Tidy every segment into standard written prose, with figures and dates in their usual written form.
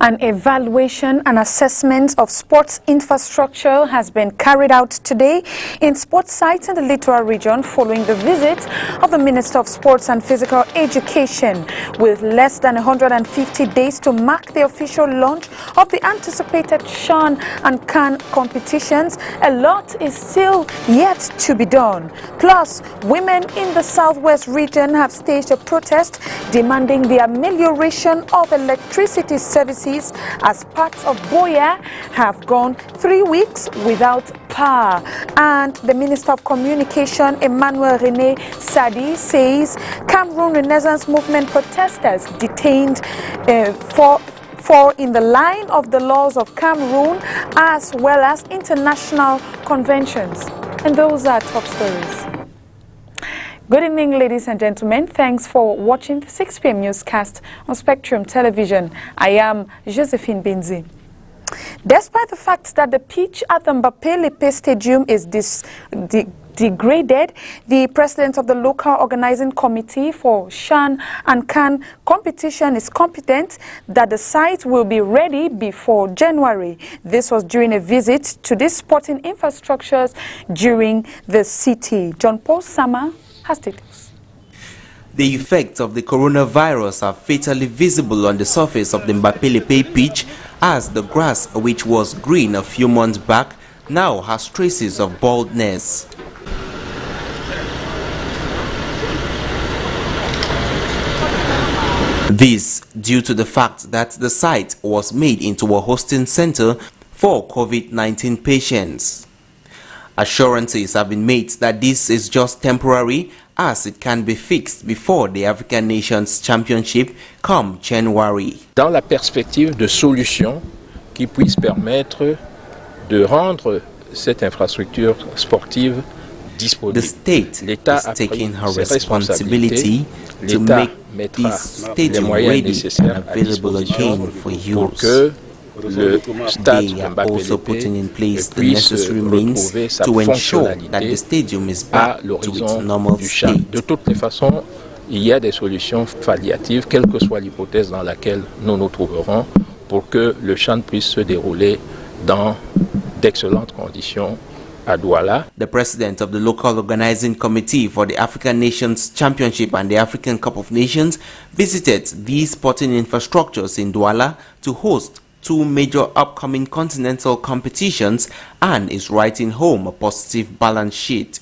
An evaluation and assessment of sports infrastructure has been carried out today in sports sites in the Littoral region following the visit of the Minister of Sports and Physical Education. With less than 150 days to mark the official launch of the anticipated CHAN and CAN competitions, a lot is still yet to be done. Plus, women in the Southwest region have staged a protest demanding the amelioration of electricity services as parts of Boya have gone 3 weeks without power. And the Minister of Communication, Emmanuel René Sadi, says Cameroon Renaissance Movement protesters detained for in the line of the laws of Cameroon as well as international conventions. And those are top stories. Good evening, ladies and gentlemen. Thanks for watching the 6 p.m. newscast on Spectrum Television. I am Josephine Bindzi. Despite the fact that the pitch at the Mbappé Stadium is degraded, the president of the local organizing committee for CHAN and CAN competition is confident that the site will be ready before January. This was during a visit to these sporting infrastructures during the city. John Paul Sama has details. The effects of the coronavirus are fatally visible on the surface of the Mbappé pitch, as the grass, which was green a few months back, now has traces of baldness. This due to the fact that the site was made into a hosting center for COVID-19 patients. Assurances have been made that this is just temporary, as it can be fixed before the African Nations Championship come January. Dans la perspective de solutions qui puissent permettre de rendre cette infrastructure sportive disponible. The state is taking her responsibility to make this stadium ready and available again for use. They are also putting in place the necessary means to ensure that the stadium is back to its normal state. De toutes les façons, il y a des solutions palliatives, quelle que soit l'hypothèse dans laquelle nous nous trouverons, pour que le CHAN puisse se dérouler dans d'excellentes conditions à Douala. The president of the local organizing committee for the African Nations Championship and the African Cup of Nations visited these sporting infrastructures in Douala to host 2 major upcoming continental competitions and is writing home a positive balance sheet.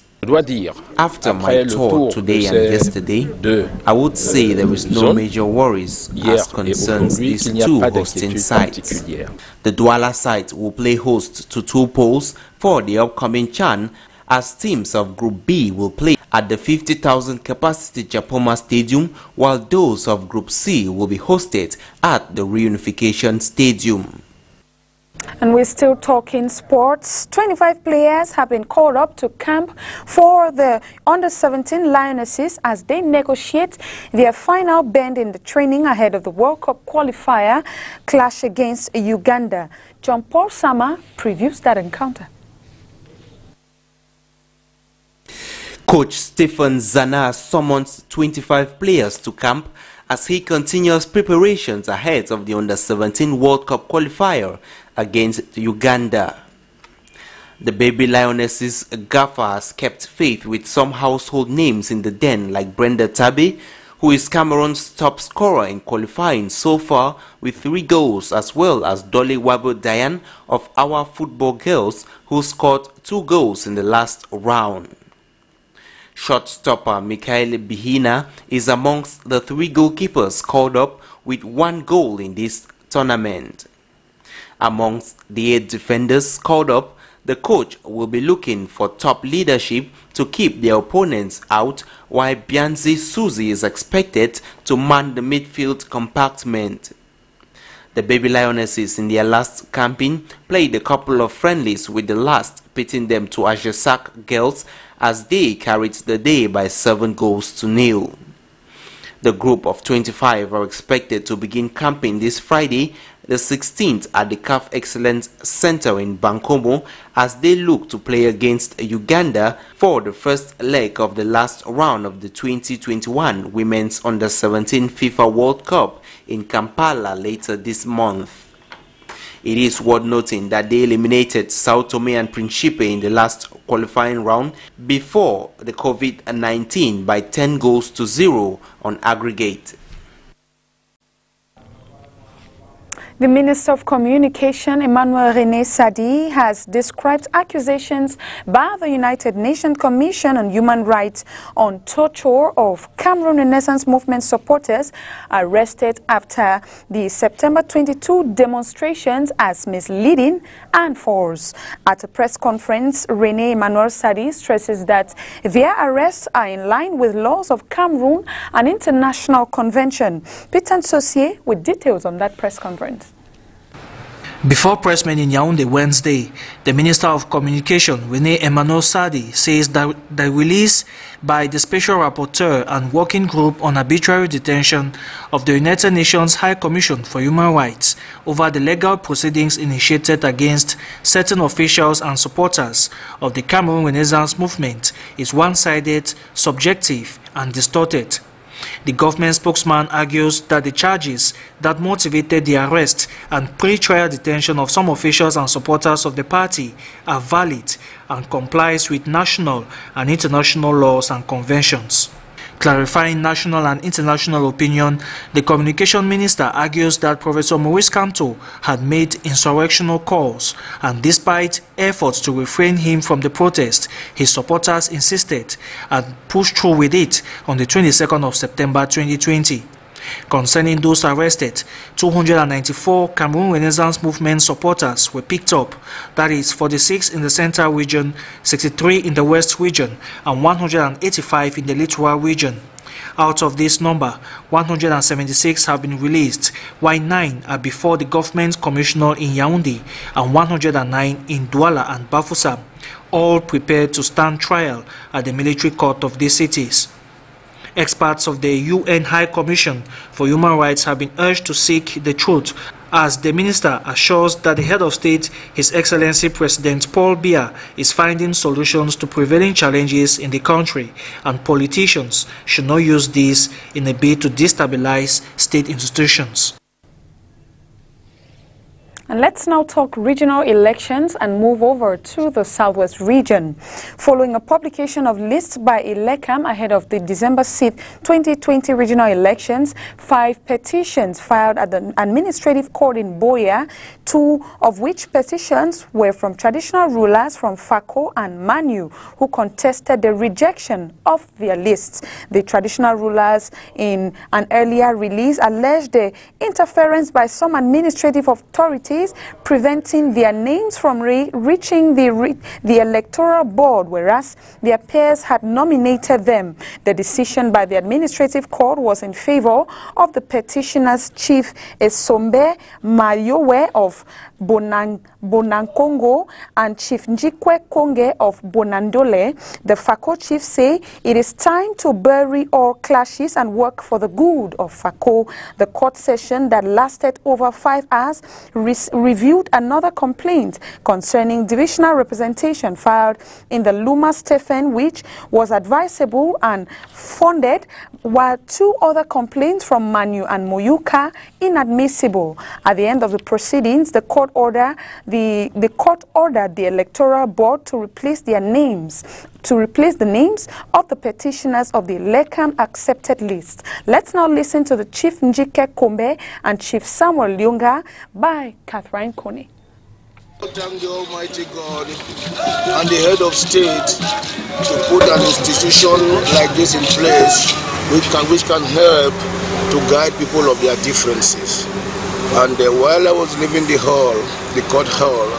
After my tour today and yesterday, I would say there is no major worries as concerns these 2 hosting sites. The Douala site will play host to 2 poles for the upcoming CHAN, as teams of Group B will play at the 50,000 capacity Japoma Stadium, while those of Group C will be hosted at the Reunification Stadium. And we're still talking sports. 25 players have been called up to camp for the under-17 Lionesses as they negotiate their final bend in the training ahead of the World Cup qualifier clash against Uganda. John Paul Sama previews that encounter. Coach Stephen Zana summons 25 players to camp as he continues preparations ahead of the Under-17 World Cup qualifier against Uganda. The Baby Lionesses gaffer has kept faith with some household names in the den like Brenda Tabe, who is Cameroon's top scorer in qualifying so far with 3 goals, as well as Dolly Wabo Diane of our football girls, who scored 2 goals in the last round. Shortstopper Mikhail Bihina is amongst the 3 goalkeepers called up with 1 goal in this tournament. Amongst the 8 defenders called up, the coach will be looking for top leadership to keep their opponents out, while Bianzi Suzy is expected to man the midfield compartment. The Baby Lionesses in their last campaign played a couple of friendlies, with the last pitting them to Ajesak girls as they carried the day by 7 goals to 0. The group of 25 are expected to begin camping this Friday, the 16th, at the CAF Excellence Center in Bankomo, as they look to play against Uganda for the first leg of the last round of the 2021 Women's Under-17 FIFA World Cup in Kampala later this month. It is worth noting that they eliminated Sao Tome and Principe in the last qualifying round before the COVID-19 by 10 goals to 0 on aggregate. The Minister of Communication, Emmanuel René Sadi, has described accusations by the United Nations Commission on Human Rights on torture of Cameroon Renaissance Movement supporters arrested after the September 22 demonstrations as misleading and false. At a press conference, René Emmanuel Sadi stresses that their arrests are in line with laws of Cameroon and international convention. Peter Nsosier with details on that press conference. Before pressmen in Yaoundé Wednesday, the Minister of Communication, René Emmanuel Sadi, says that the release by the Special Rapporteur and Working Group on Arbitrary Detention of the United Nations High Commission for Human Rights over the legal proceedings initiated against certain officials and supporters of the Cameroon Renaissance Movement is one-sided, subjective and distorted. The government spokesman argues that the charges that motivated the arrest and pre-trial detention of some officials and supporters of the party are valid and complies with national and international laws and conventions. Clarifying national and international opinion, the communication minister argues that Professor Maurice Kamto had made insurrectional calls, and despite efforts to refrain him from the protest, his supporters insisted and pushed through with it on the 22nd of September 2020. Concerning those arrested, 294 Cameroon Renaissance Movement supporters were picked up, that is 46 in the Central region, 63 in the West region, and 185 in the Littoral region. Out of this number, 176 have been released, while 9 are before the government commissioner in Yaoundé and 109 in Douala and Bafoussam, all prepared to stand trial at the military court of these cities. Experts of the UN High Commission for Human Rights have been urged to seek the truth, as the minister assures that the head of state, His Excellency President Paul Biya, is finding solutions to prevailing challenges in the country, and politicians should not use this in a bid to destabilize state institutions. And let's now talk regional elections and move over to the Southwest region. Following a publication of lists by Elecam ahead of the December 6, 2020 regional elections, 5 petitions filed at the administrative court in Boya, 2 of which petitions were from traditional rulers from Fako and Manu, who contested the rejection of their lists. The traditional rulers in an earlier release alleged the interference by some administrative authorities preventing their names from reaching the electoral board, whereas their peers had nominated them. The decision by the administrative court was in favor of the petitioners Chief Esombe Mayowe of Bonankongo and Chief Njikwe Konge of Bonandole. The Fako chief say it is time to bury all clashes and work for the good of Fako. The court session that lasted over 5 hours reviewed another complaint concerning divisional representation filed in the Luma Stephen, which was advisable and funded, while 2 other complaints from Manu and Moyuka inadmissible. At the end of the proceedings, the court ordered the electoral board to replace the names of the petitioners of the Lekam accepted list. Let's now listen to the Chief Njike Kombe and Chief Samuel Lyunga by Catherine Kone. Thank the Almighty God and the head of state to put an institution like this in place which can help to guide people of their differences. And while I was leaving the court hall,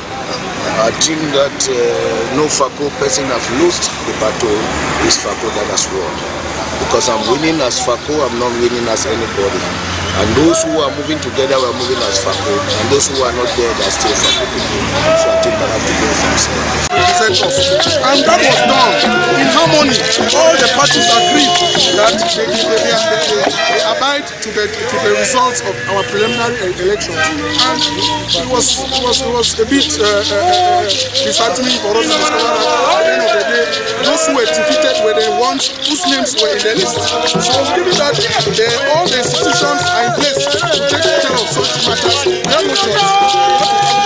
I think that no Fako person have lost the battle. It's Fako that has won. Because I'm winning as Fako, I'm not winning as anybody. And those who are moving together are moving as Fako, and those who are not there, they're still Fako people. So I think I have to go some space. And that was done in harmony. All the parties agreed that they abide to the results of our preliminary elections. And it was a bit disheartening for us to discover that at the end of the day, those who were defeated were the ones whose names were in the list. So given that all the institutions are in place to take care of such matters, we have no choice.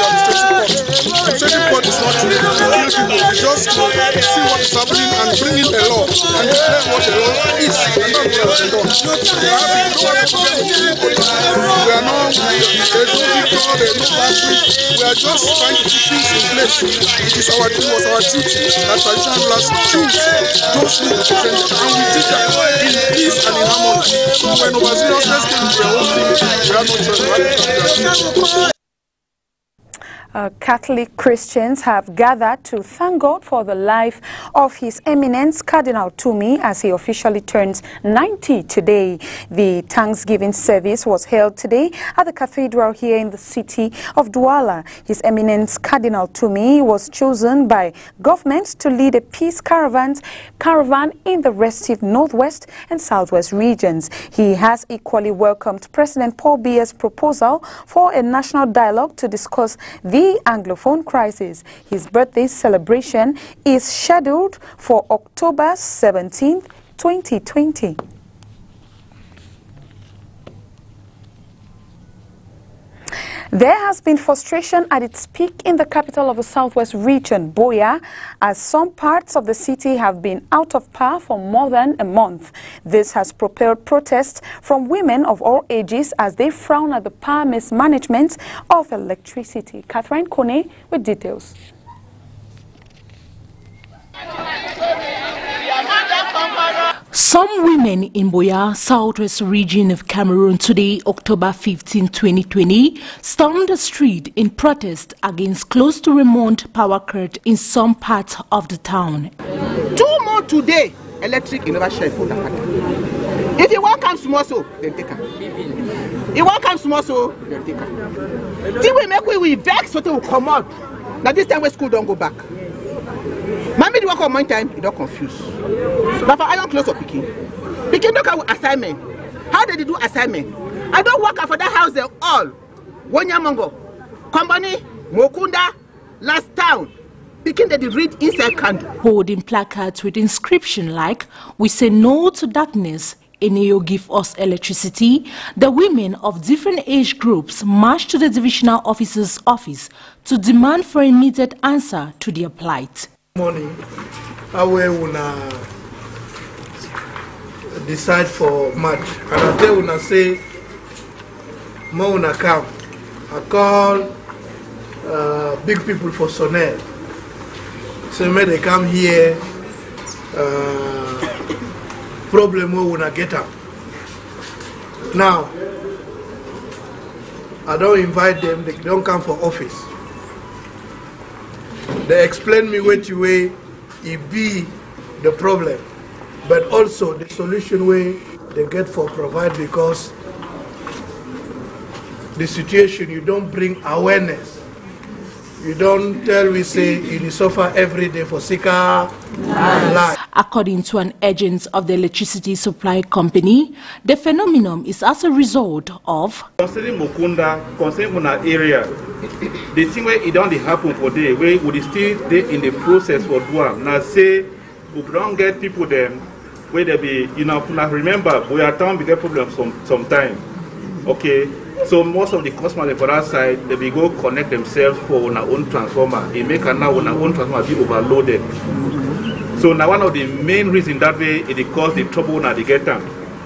to kill people. Just see what is happening and bring in the law and declare what the law is. And that's what has been done. We are not, there's no victor, there's no battery. We are just trying to put things in place. It was our duty that traditional rulers choose those who represent them. And we did that in peace and in harmony. So when overzealousness came to their own thing, we have no choice. We have to Catholic Christians have gathered to thank God for the life of His Eminence Cardinal Tumi as he officially turns 90 today. The Thanksgiving service was held today at the cathedral here in the city of Douala. His Eminence Cardinal Tumi was chosen by government to lead a peace caravan in the restive northwest and southwest regions. He has equally welcomed President Paul Biya's proposal for a national dialogue to discuss the Anglophone crisis. His birthday celebration is scheduled for October 17, 2020. There has been frustration at its peak in the capital of the southwest region, Buea, as some parts of the city have been out of power for more than a month. This has propelled protests from women of all ages as they frown at the power mismanagement of electricity. Catherine Kone with details. Some women in Buea, southwest region of Cameroon today, October 15, 2020, stormed the street in protest against close to remote power cut in some parts of the town. 2 months today, electric in Russia. If you want come small so, then take her. You want come small so, then take her. See, we make we vex so they will come out. Now this time we school don't go back. Mommy do work on my time, you don't confuse. But for I don't close up picking. Picking don't have assignment. How did they do assignment? I don't work for that house they all. Wanyamongo, Company, Mokunda, last town. Picking they read inside candle. Holding placards with inscription like, "We say no to darkness, Eneo give us electricity," the women of different age groups marched to the divisional officer's office to demand for immediate answer to their plight. Morning, how we decide for March, and I tell una say, more una come. I call big people for Sonel. So may they come here. Problem we una get up. Now, I don't invite them. They don't come for office. They explain me which way it be the problem, but also the solution way they get for provide, because the situation you don't bring awareness. You don't tell we say you suffer every day for sicker life. According to an agent of the electricity supply company, the phenomenon is as a result of concerning Mokunda, concerning Muna area, the thing where it don't happen for day, where would still in the process for Dua. Now say we don't get people them where they be, you know, remember we are town bigger problems sometime. Okay. So most of the customers for that side, they will go connect themselves for our own transformer. It make now our own transformer be overloaded. So now one of the main reasons that way it cause the trouble now they get them.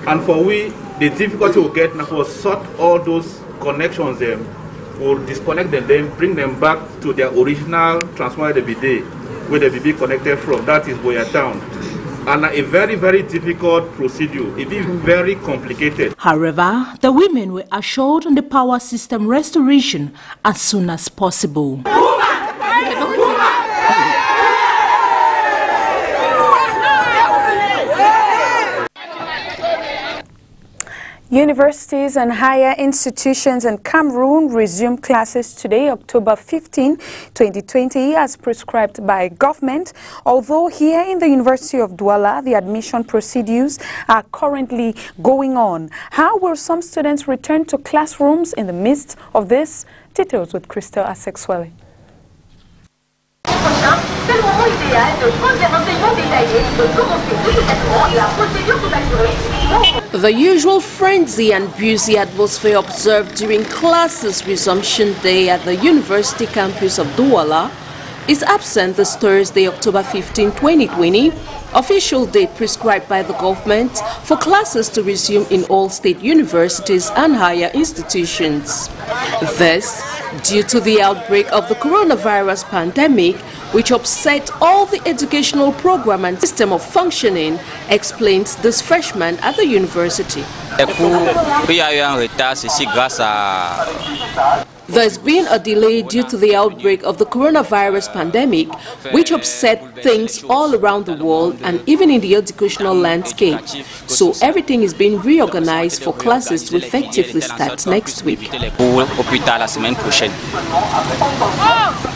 And for we, the difficulty we get now for sort all those connections them, we'll disconnect them, then bring them back to their original transformer they be there, where they will be connected from. That is Buea town. And a very, very difficult procedure. It is very complicated. However, the women were assured on the power system restoration as soon as possible. Universities and higher institutions in Cameroon resume classes today, October 15, 2020, as prescribed by government. Although here in the University of Douala, the admission procedures are currently going on. How will some students return to classrooms in the midst of this? Details with Crystal Asexwele. C'est le moment idéal de prendre des renseignements détaillés et de commencer immédiatement la procédure pour assurer. The usual frenzy and busy atmosphere observed during classes resumption day at the University campus of Douala is absent this Thursday, October 15, 2020, official date prescribed by the government for classes to resume in all state universities and higher institutions. This, due to the outbreak of the coronavirus pandemic, which upset all the educational program and system of functioning, explains this freshman at the university. There's been a delay due to the outbreak of the coronavirus pandemic, which upset things all around the world and even in the educational landscape. So everything is being reorganized for classes to effectively start next week.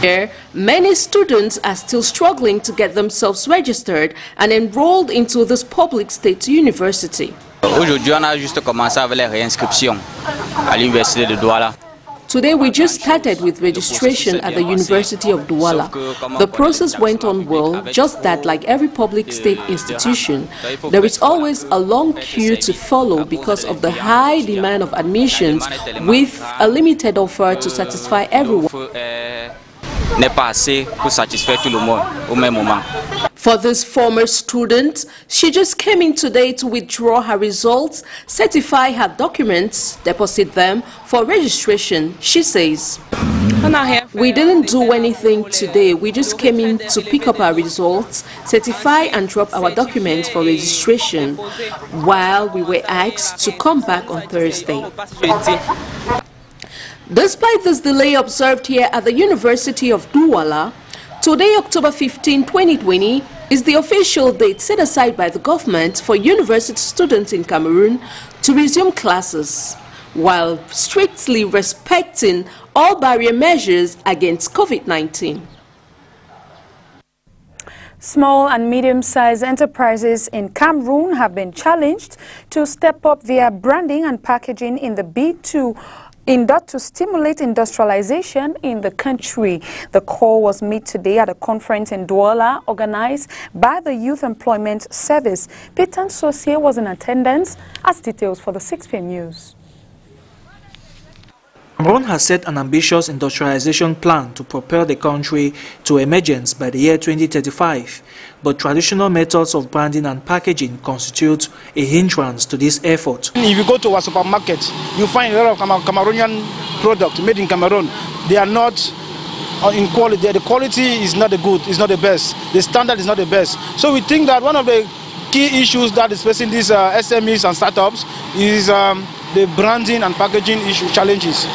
Here, many students are still struggling to get themselves registered and enrolled into this public state university. Today we just started with registration at the University of Douala. The process went on well, just that like every public state institution, there is always a long queue to follow because of the high demand of admissions with a limited offer to satisfy everyone. For this former student, she just came in today to withdraw her results, certify her documents, deposit them for registration, she says. We didn't do anything today. We just came in to pick up our results, certify and drop our documents for registration, while we were asked to come back on Thursday. Despite this delay observed here at the University of Douala, today, October 15, 2020, is the official date set aside by the government for university students in Cameroon to resume classes, while strictly respecting all barrier measures against COVID-19. Small and medium-sized enterprises in Cameroon have been challenged to step up their branding and packaging in the bid to stimulate industrialization in the country. The call was made today at a conference in Douala organized by the Youth Employment Service. Peter Saucier was in attendance as details for the 6 p.m. news. Cameroon has set an ambitious industrialization plan to propel the country to emergence by the year 2035, but traditional methods of branding and packaging constitute a hindrance to this effort. If you go to our supermarket, you find a lot of Cameroonian products made in Cameroon. They are not in quality. The quality is not the good, it's not the best. The standard is not the best. So we think that one of the key issues that is facing these SMEs and startups is the branding and packaging challenges.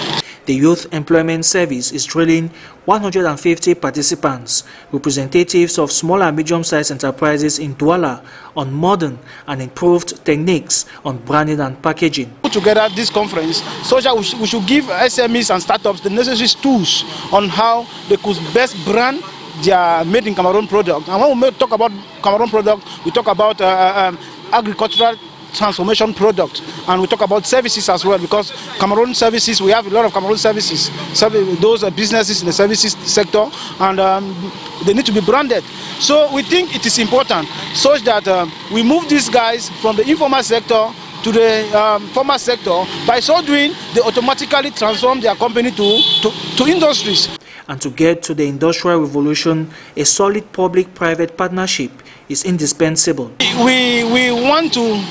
The Youth Employment Service is drilling 150 participants, representatives of small and medium-sized enterprises in Douala, on modern and improved techniques on branding and packaging. Put together this conference so that we should give SMEs and startups the necessary tools on how they could best brand their made in Cameroon product. And when we talk about Cameroon product, we talk about agricultural transformation product, and we talk about services as well, because Cameroon services, we have a lot of Cameroon services, those are businesses in the services sector, and they need to be branded. So we think it is important such that we move these guys from the informal sector to the formal sector. By so doing, they automatically transform their company to industries. And to get to the industrial revolution, a solid public-private partnership is indispensable. We want to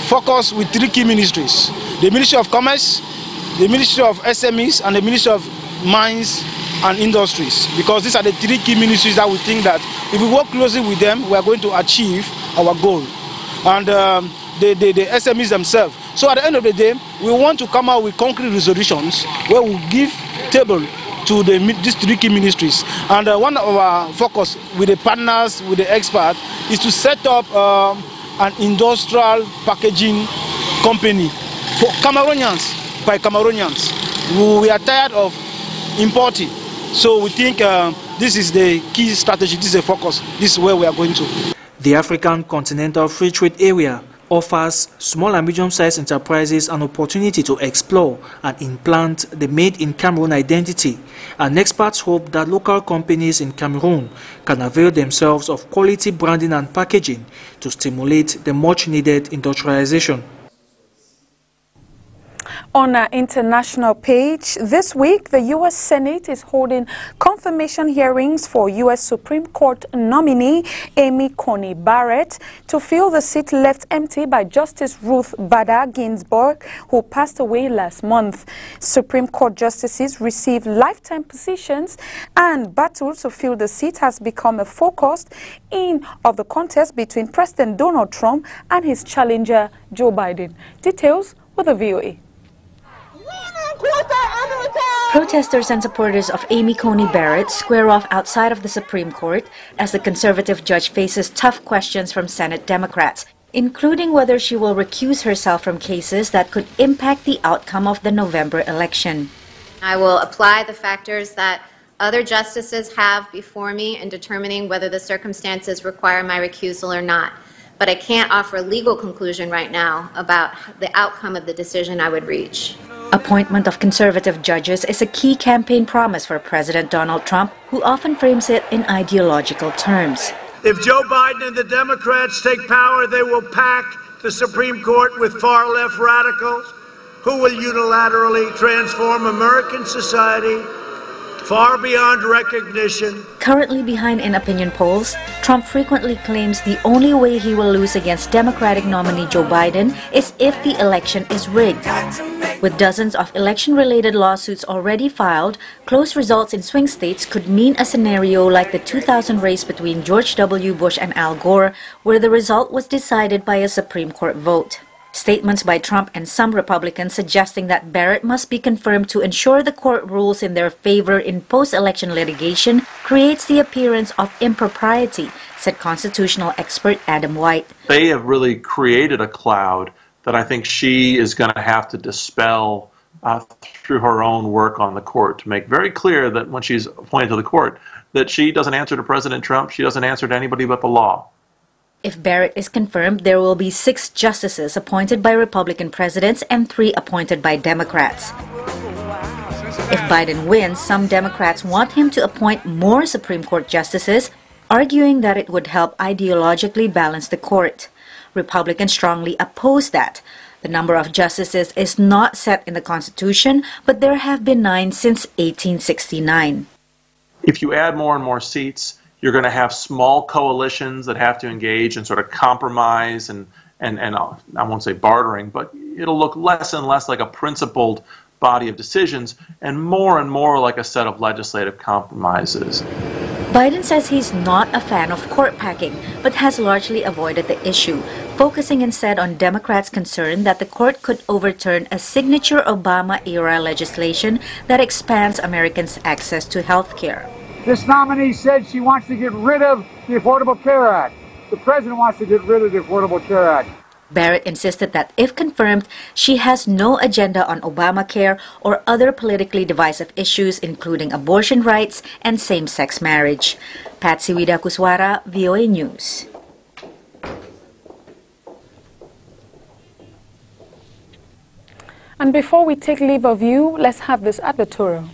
focus with 3 key ministries: the Ministry of Commerce, the Ministry of SMEs, and the Ministry of Mines and Industries, because these are the 3 key ministries that we think that if we work closely with them, we are going to achieve our goal. And the SMEs themselves. So at the end of the day, we want to come out with concrete resolutions where we give table to these 3 key ministries. And one of our focus with the partners, with the experts, is to set up an industrial packaging company for Cameroonians, by Cameroonians. We are tired of importing. So we think this is the key strategy, this is the focus, this is where we are going to. The African Continental Free Trade Area offers small and medium-sized enterprises an opportunity to explore and implant the Made in Cameroon identity, and experts hope that local companies in Cameroon can avail themselves of quality branding and packaging to stimulate the much-needed industrialization. On our international page, this week, the U.S. Senate is holding confirmation hearings for U.S. Supreme Court nominee Amy Coney Barrett to fill the seat left empty by Justice Ruth Bader Ginsburg, who passed away last month. Supreme Court justices received lifetime positions, and battle to fill the seat has become a focus of the contest between President Donald Trump and his challenger, Joe Biden. Details with the VOA. Protesters and supporters of Amy Coney Barrett square off outside of the Supreme Court as the conservative judge faces tough questions from Senate Democrats, including whether she will recuse herself from cases that could impact the outcome of the November election. I will apply the factors that other justices have before me in determining whether the circumstances require my recusal or not. But I can't offer a legal conclusion right now about the outcome of the decision I would reach. Appointment of conservative judges is a key campaign promise for President Donald Trump, who often frames it in ideological terms. If Joe Biden and the Democrats take power, they will pack the Supreme Court with far-left radicals who will unilaterally transform American society far beyond recognition. Currently behind in opinion polls, Trump frequently claims the only way he will lose against Democratic nominee Joe Biden is if the election is rigged. With dozens of election-related lawsuits already filed, close results in swing states could mean a scenario like the 2000 race between George W. Bush and Al Gore, where the result was decided by a Supreme Court vote. Statements by Trump and some Republicans suggesting that Barrett must be confirmed to ensure the court rules in their favor in post-election litigation creates the appearance of impropriety, said constitutional expert Adam White. They have really created a cloud that I think she is going to have to dispel through her own work on the court to make very clear that when she's appointed to the court, that she doesn't answer to President Trump, she doesn't answer to anybody but the law. If Barrett is confirmed, there will be 6 justices appointed by Republican presidents and 3 appointed by Democrats. If Biden wins, some Democrats want him to appoint more Supreme Court justices, arguing that it would help ideologically balance the court. Republicans strongly oppose that. The number of justices is not set in the Constitution, but there have been 9 since 1869. If you add more and more seats, you're going to have small coalitions that have to engage in sort of compromise and I won't say bartering, but it'll look less and less like a principled body of decisions and more like a set of legislative compromises. Biden says he's not a fan of court packing, but has largely avoided the issue, focusing instead on Democrats' concern that the court could overturn a signature Obama-era legislation that expands Americans' access to health care. This nominee said she wants to get rid of the Affordable Care Act. The president wants to get rid of the Affordable Care Act. Barrett insisted that if confirmed, she has no agenda on Obamacare or other politically divisive issues, including abortion rights and same-sex marriage. Patsy Widakuswara, VOA News. And before we take leave of you, let's have this advertorial.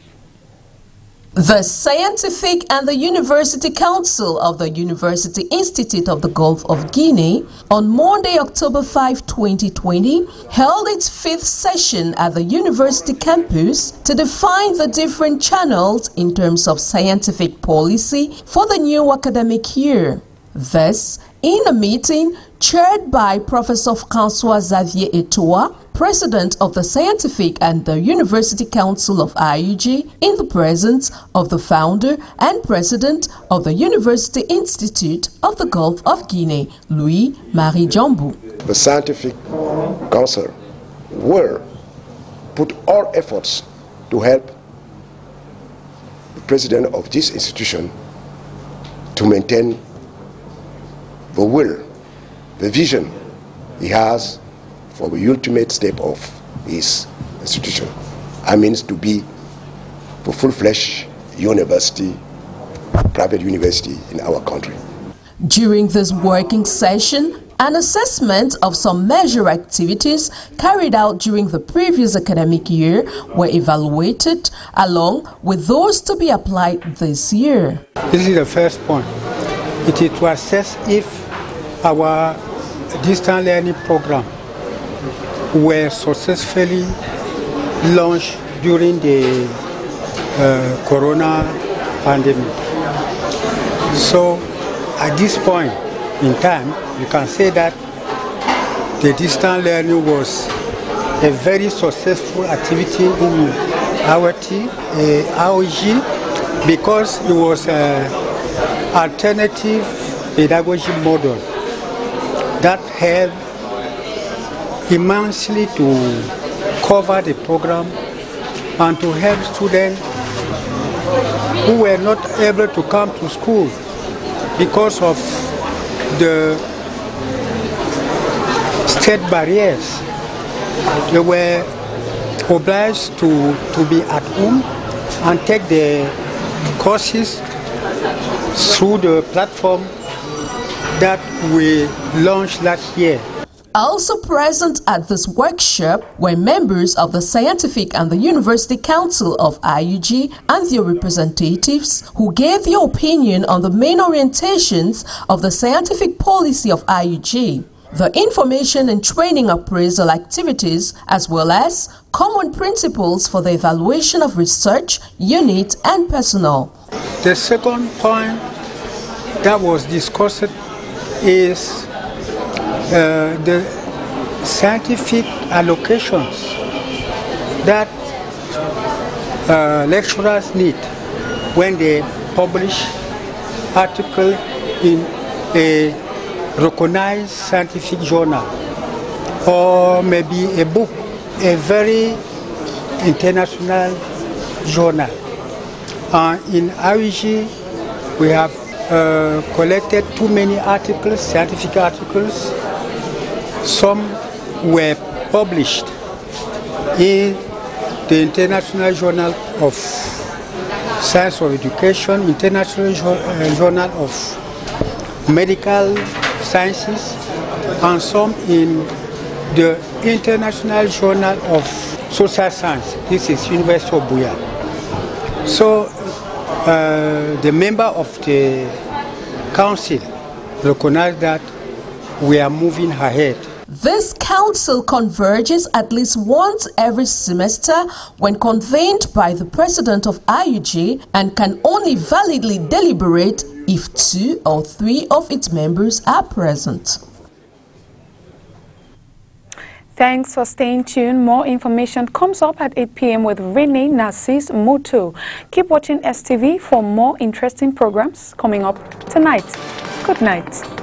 The Scientific and the University Council of the University Institute of the Gulf of Guinea on Monday, October 5, 2020, held its 5th session at the university campus to define the different channels in terms of scientific policy for the new academic year. This, in a meeting chaired by Professor François Xavier Etoa, President of the Scientific and the University Council of IUG, in the presence of the founder and President of the University Institute of the Gulf of Guinea, Louis-Marie Jambou. The Scientific Council will put all efforts to help the President of this institution to maintain the will, the vision he has for the ultimate step of his institution. I mean to be the full-fledged university, private university in our country. During this working session, an assessment of some major activities carried out during the previous academic year were evaluated, along with those to be applied this year. This is the first point. It is to assess if our distance learning program were successfully launched during the corona pandemic. So at this point in time, you can say that the distance learning was a very successful activity in AOG because it was an alternative pedagogy model that helped immensely to cover the program and to help students who were not able to come to school because of the state barriers. They were obliged to be at home and take the courses through the platform that we launched last year. Also present at this workshop were members of the Scientific and the University Council of IUG and their representatives who gave their opinion on the main orientations of the scientific policy of IUG, the information and training appraisal activities, as well as common principles for the evaluation of research, unit, and personnel. The second point that was discussed is the scientific allocations that lecturers need when they publish articles in a recognized scientific journal or maybe a book, a very international journal. In IUG, we have collected too many articles, scientific articles. Some were published in the International Journal of Science of Education, International Journal of Medical Sciences, and some in the International Journal of Social Science. This is University of Buya. So the member of the council recognized that we are moving ahead. This council converges at least once every semester when convened by the president of IUG and can only validly deliberate if 2 or 3 of its members are present. Thanks for staying tuned. More information comes up at 8 p.m. with Renee Narcisse Moto. Keep watching STV for more interesting programs coming up tonight. Good night.